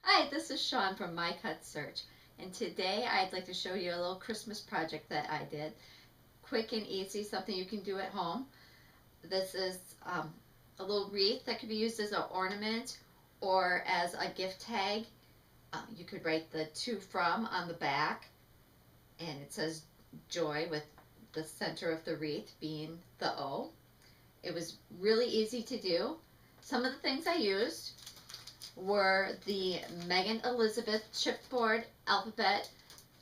Hi, this is Shawn from My Cut Search, and today I'd like to show you a little Christmas project that I did. Quick and easy, something you can do at home. This is a little wreath that could be used as an ornament or as a gift tag. You could write the to from on the back, and it says joy with the center of the wreath being the O. It was really easy to do. Some of the things I used were the Megan Elizabeth chipboard alphabet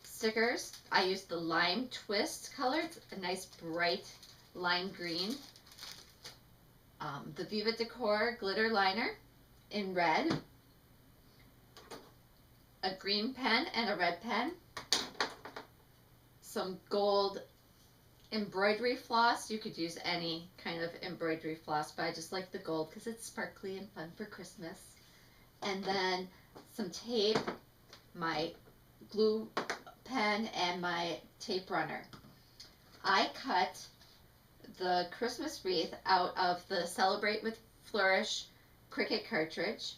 stickers. I used the lime twist color, it's a nice bright lime green. The Viva Decor glitter liner in red, a green pen and a red pen, some gold embroidery floss. You could use any kind of embroidery floss, but I just like the gold because it's sparkly and fun for Christmas. And then some tape, my glue pen, and my tape runner. I cut the Christmas wreath out of the Celebrate with Flourish Cricut cartridge,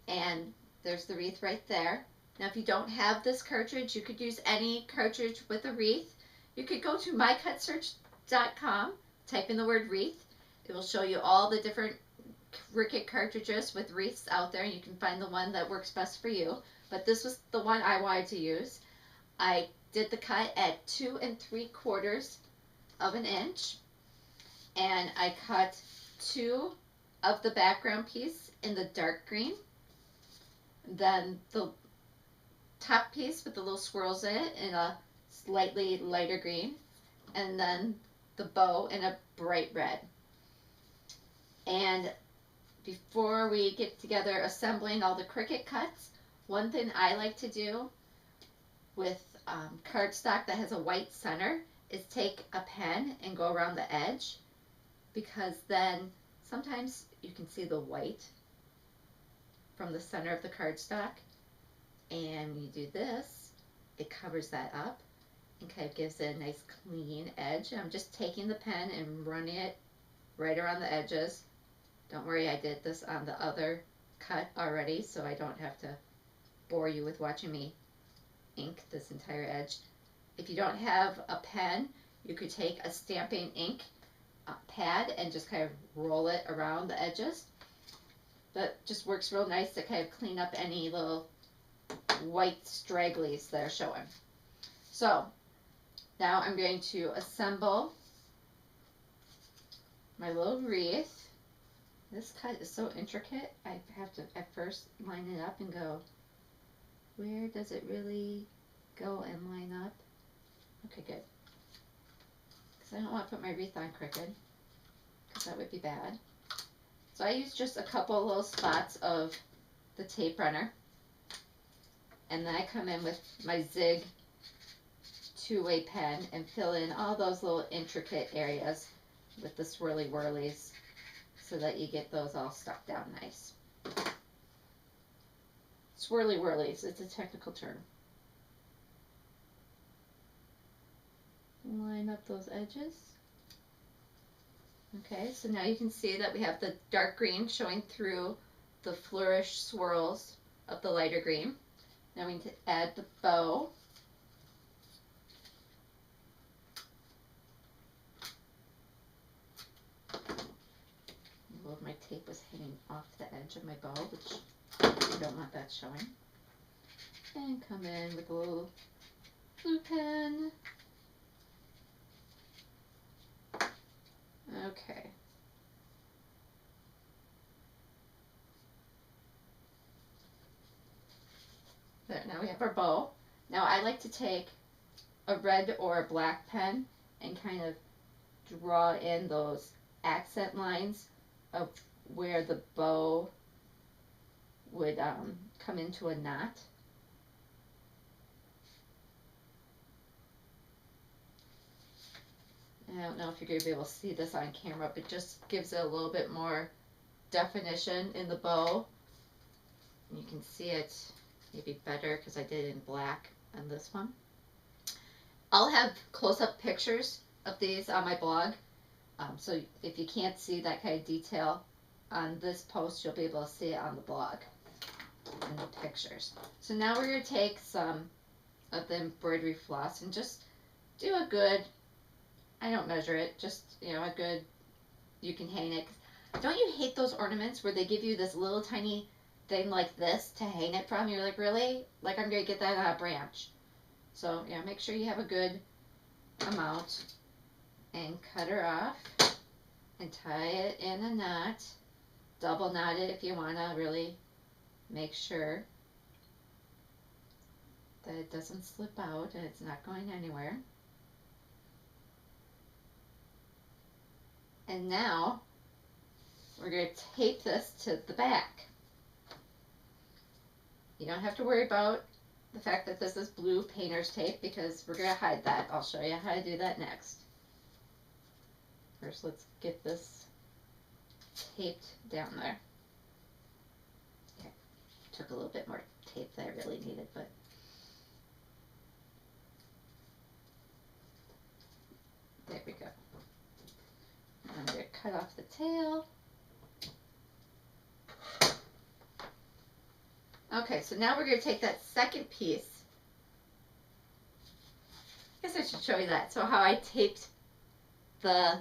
and there's the wreath right there. Now if you don't have this cartridge, you could use any cartridge with a wreath. You could go to mycutsearch.com, type in the word wreath. It will show you all the different Cricut cartridges with wreaths out there. You can find the one that works best for you, but this was the one I wanted to use. I did the cut at 2 3/4 of an inch, and I cut 2 of the background piece in the dark green, then the top piece with the little swirls in it in a slightly lighter green, and then the bow in a bright red. And before we get together assembling all the Cricut cuts, one thing I like to do with cardstock that has a white center is take a pen and go around the edge, because then sometimes you can see the white from the center of the cardstock, and when you do this, it covers that up and kind of gives it a nice clean edge. I'm just taking the pen and running it right around the edges. Don't worry, I did this on the other cut already, so I don't have to bore you with watching me ink this entire edge. If you don't have a pen, you could take a stamping ink pad and just kind of roll it around the edges. That just works real nice to kind of clean up any little white stragglies that are showing. So now I'm going to assemble my little wreath. This cut is so intricate, I have to at first line it up and go, where does it really go and line up? Okay, good. Because I don't want to put my wreath on crooked, because that would be bad. So I use just a couple little spots of the tape runner, and then I come in with my Zig two-way pen and fill in all those little intricate areas with the swirly whirlies, so that you get those all stuck down nice. Swirly whirlies, it's a technical term. Line up those edges. Okay, so now you can see that we have the dark green showing through the flourish swirls of the lighter green. Now we need to add the bow. My tape was hanging off the edge of my bow, which I don't want that showing. And come in with a little blue pen. Okay. There, now we have our bow. Now I like to take a red or a black pen and kind of draw in those accent lines of where the bow would come into a knot. I don't know if you're going to be able to see this on camera, but just gives it a little bit more definition in the bow. You can see it maybe better because I did it in black on this one. I'll have close-up pictures of these on my blog. So if you can't see that kind of detail on this post, you'll be able to see it on the blog. in the pictures. So now we're going to take some of the embroidery floss and just do a good, I don't measure it, just, you know, a good, you can hang it. Don't you hate those ornaments where they give you this little tiny thing like this to hang it from? You're like, really? Like, I'm going to get that on a branch. So, yeah, make sure you have a good amount and cut her off and tie it in a knot. Double knot it if you want to really make sure that it doesn't slip out and it's not going anywhere. And now we're going to tape this to the back. You don't have to worry about the fact that this is blue painter's tape because we're going to hide that. I'll show you how to do that next. First, let's get this taped down there. Okay. Took a little bit more tape than I really needed, but there we go. I'm going to cut off the tail. Okay, so now we're going to take that second piece. I guess I should show you that. So how I taped the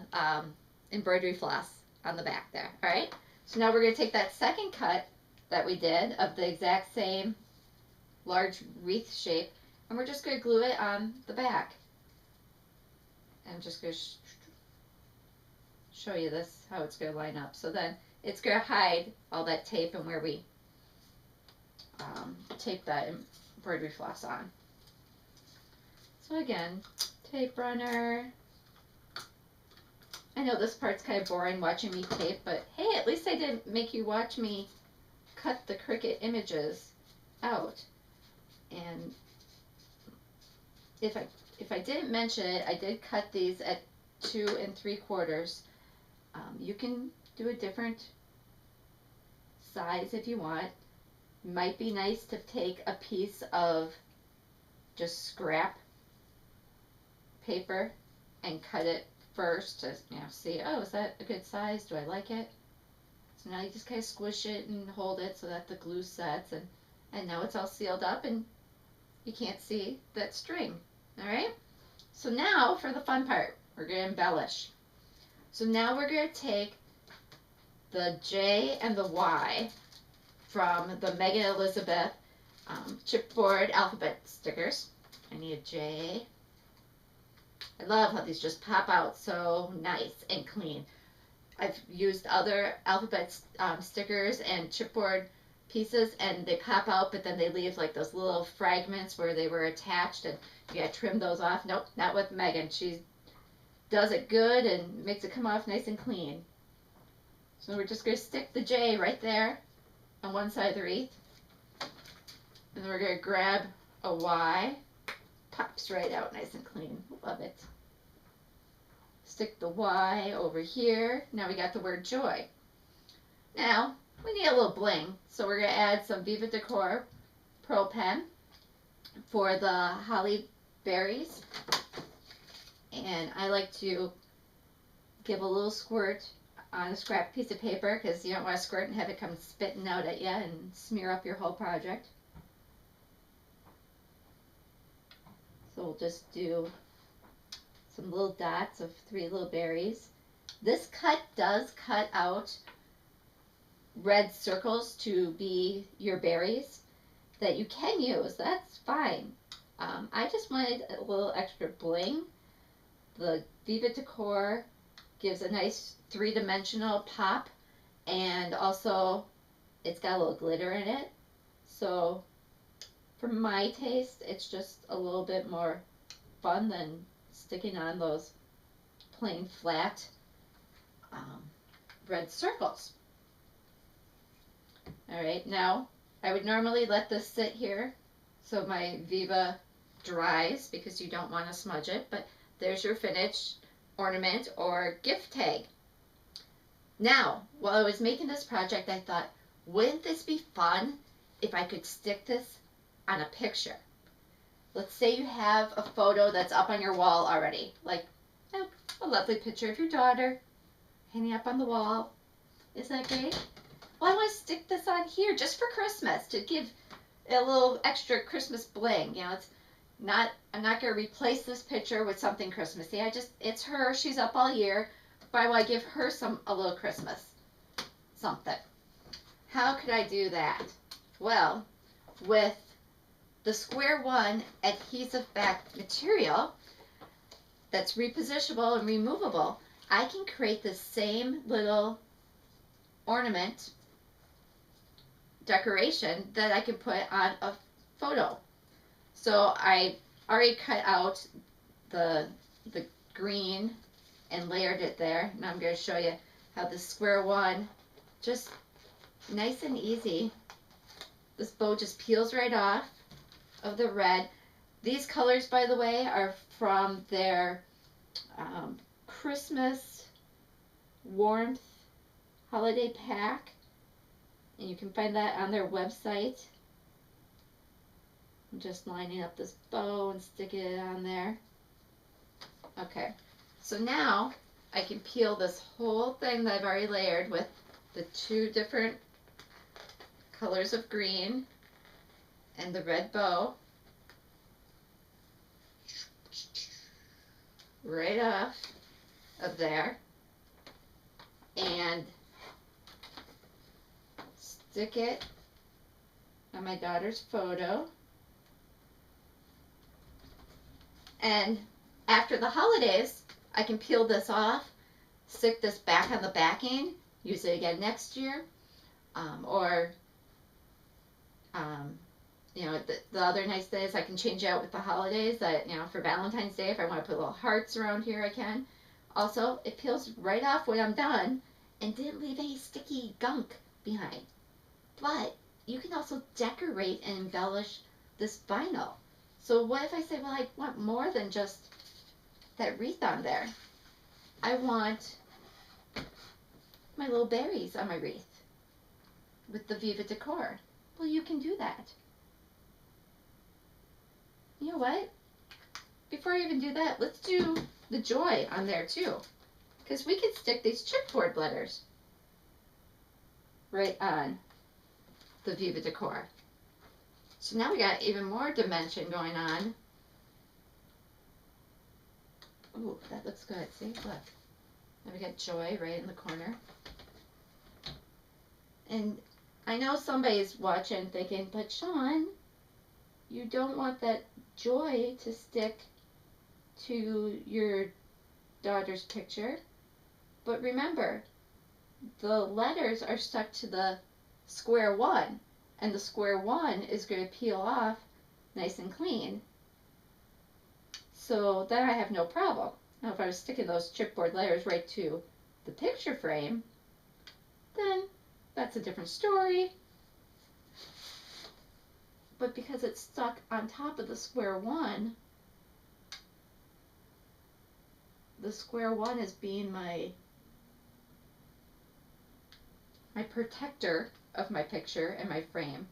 embroidery floss on the back there. All right, so now we're going to take that second cut that we did of the exact same large wreath shape, and we're just going to glue it on the back. And I'm just going to show you this, how it's going to line up. So then it's going to hide all that tape and where we tape that embroidery floss on. So again, tape runner. I know this part's kind of boring watching me tape, but hey, at least I didn't make you watch me cut the Cricut images out. And if I didn't mention it, I did cut these at 2 3/4. You can do a different size if you want. Might be nice to take a piece of just scrap paper and cut it first to, you know, see, oh, is that a good size? Do I like it? So now you just kind of squish it and hold it so that the glue sets, and now it's all sealed up and you can't see that string. All right? So now for the fun part, we're going to embellish. So now we're going to take the J and the Y from the Megan Elizabeth chipboard alphabet stickers. I need a J. I love how these just pop out so nice and clean. I've used other alphabet stickers and chipboard pieces and they pop out, but then they leave like those little fragments where they were attached and you gotta trim those off. Nope, not with Megan. She does it good and makes it come off nice and clean. So we're just gonna stick the J right there on one side of the wreath. And then we're gonna grab a Y. Pops right out nice and clean. Love it. Stick the Y over here. Now we got the word joy. Now, we need a little bling, so we're going to add some Viva Decor Pearl Pen for the holly berries. And I like to give a little squirt on a scrap piece of paper because you don't want to squirt and have it come spitting out at you and smear up your whole project. So we'll just do some little dots of 3 little berries. This cut does cut out red circles to be your berries that you can use. That's fine. I just wanted a little extra bling. The Viva Decor gives a nice 3-dimensional pop, and also it's got a little glitter in it. So for my taste, it's just a little bit more fun than sticking on those plain flat red circles. All right, now I would normally let this sit here so my Viva dries because you don't want to smudge it, but there's your finished ornament or gift tag. Now, while I was making this project, I thought, wouldn't this be fun if I could stick this on a picture? Let's say you have a photo that's up on your wall already, like a lovely picture of your daughter hanging up on the wall. Isn't that great? well, I want to stick this on here just for Christmas to give a little extra Christmas bling. You know, it's not, I'm not going to replace this picture with something Christmassy. It's her, she's up all year, but I want to give her a little Christmas something. How could I do that? Well, with the square one adhesive back material that's repositionable and removable, I can create the same little ornament decoration that I can put on a photo. So I already cut out the green and layered it there. Now I'm going to show you how the square one, just nice and easy. This bow just peels right off of the red. These colors, by the way, are from their Christmas warmth holiday pack, and you can find that on their website. I'm just lining up this bow and sticking it on there. Okay, so now I can peel this whole thing that I've already layered with the two different colors of green and the red bow right off of there, and stick it on my daughter's photo. And after the holidays, I can peel this off, stick this back on the backing, use it again next year, you know, the other nice thing is I can change out with the holidays. That, you know, for Valentine's Day, if I want to put little hearts around here, I can. Also, it peels right off when I'm done and didn't leave any sticky gunk behind. But you can also decorate and embellish this vinyl. So what if I say, well, I want more than just that wreath on there? I want my little berries on my wreath with the Viva decor. Well, you can do that. You know what? Before I even do that, let's do the joy on there too. Because we could stick these chipboard letters right on the Viva decor. So now we got even more dimension going on. Ooh, that looks good. See, look. Now we got joy right in the corner. And I know somebody's watching thinking, but Shawn, you don't want that joy to stick to your daughter's picture. But remember, the letters are stuck to the square one, and the square one is going to peel off nice and clean. So then I have no problem. Now if I was sticking those chipboard letters right to the picture frame, then that's a different story. But because it's stuck on top of the square one is being my protector of my picture and my frame,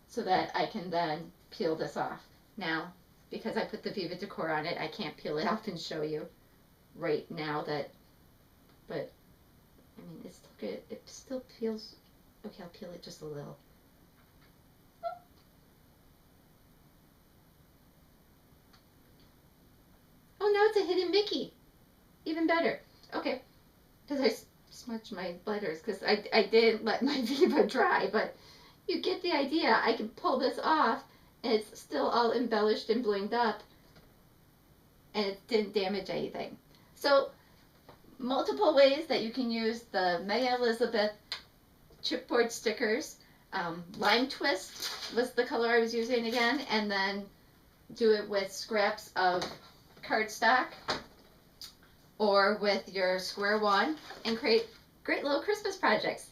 so that I can then peel this off. Now, because I put the Viva decor on it, I can't peel it off and show you right now that, but I mean, it's still good. It still peels. Okay, I'll peel it just a little. Oh, now it's a hidden Mickey. Even better. Okay, because I smudged my letters because I didn't let my Viva dry, but you get the idea. I can pull this off and it's still all embellished and blinged up and it didn't damage anything. So multiple ways that you can use the Mega Elizabeth chipboard stickers. Lime Twist was the color I was using again, and then do it with scraps of cardstock or with your square one and create great little Christmas projects.